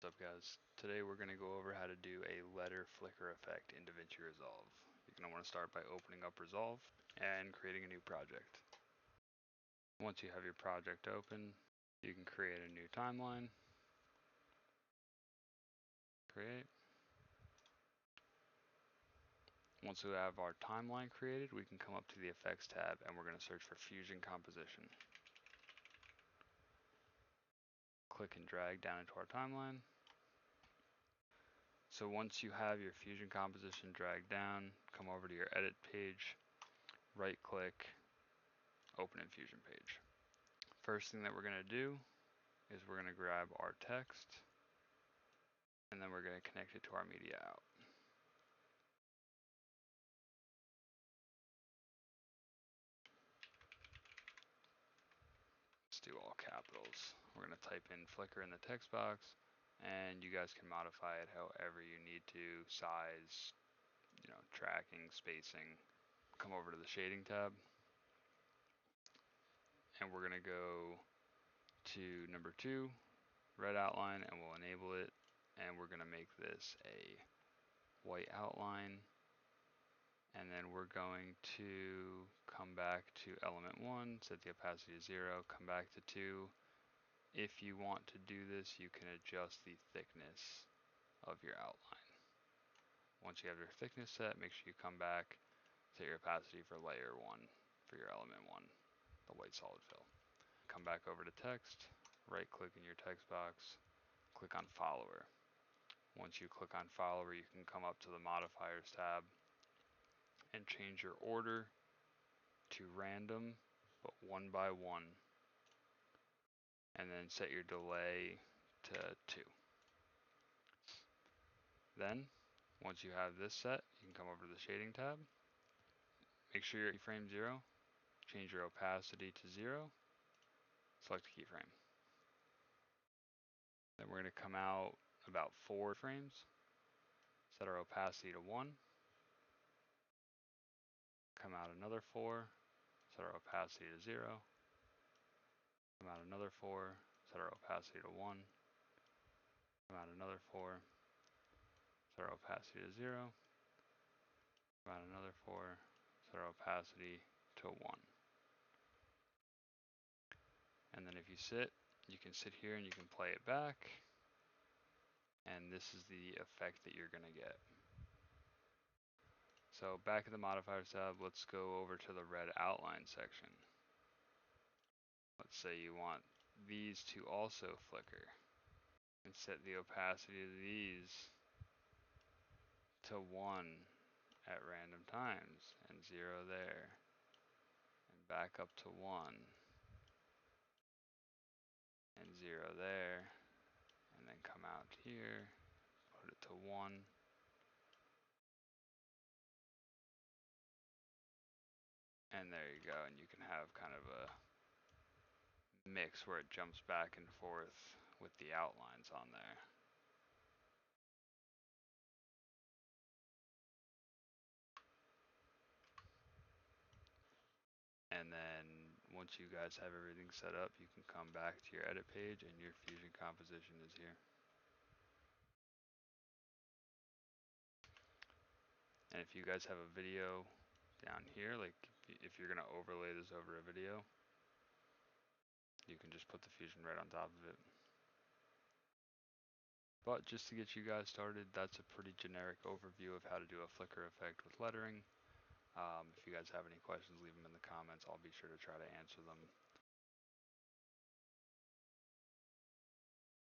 up, guys? Today we're going to go over how to do a letter flicker effect in DaVinci Resolve. You're going to want to start by opening up Resolve and creating a new project. Once you have your project open, you can create a new timeline. Create. Once we have our timeline created, we can come up to the Effects tab and we're going to search for Fusion Composition. Click and drag down into our timeline. So once you have your Fusion Composition dragged down, come over to your Edit page, right click, Open in Fusion page. First thing that we're going to do is we're going to grab our text and then we're going to connect it to our media out. Let's do all capitals. We're going to type in flicker in the text box, and you guys can modify it however you need to, size, tracking, spacing. Come over to the shading tab and we're going to go to number 2, red outline, and we'll enable it, and we're going to make this a white outline. And then we're going to come back to element 1, set the opacity to 0, come back to 2. If you want to do this, you can adjust the thickness of your outline. Once you have your thickness set, make sure you come back, set your opacity for layer 1 for your element 1, the white solid fill. Come back over to text, right click in your text box, click on follower. Once you click on follower, you can come up to the modifiers tab and change your order to random, but 1 by 1, and then set your delay to 2. Then, once you have this set, you can come over to the shading tab, make sure your keyframe 0, change your opacity to 0, select a keyframe. Then we're going to come out about 4 frames, set our opacity to 1, come out another 4, set our opacity to 0, come out another 4, set our opacity to 1, come out another 4, set our opacity to 0, come out another 4, set our opacity to 1. And then if you can sit here and you can play it back, and this is the effect that you're going to get. So back in the modifiers tab, let's go over to the red outline section. Let's say you want these to also flicker, and set the opacity of these to 1 at random times, and 0 there, and back up to 1, and 0 there, and then come out here, put it to 1, and there you go. And you can have kind of a mix where it jumps back and forth with the outlines on there. And then once you guys have everything set up, you can come back to your edit page and your Fusion composition is here. And if you guys have a video down here, like if you're going to overlay this over a video, you can just put the Fusion right on top of it. But just to get you guys started, that's a pretty generic overview of how to do a flicker effect with lettering. If you guys have any questions, leave them in the comments. I'll be sure to try to answer them.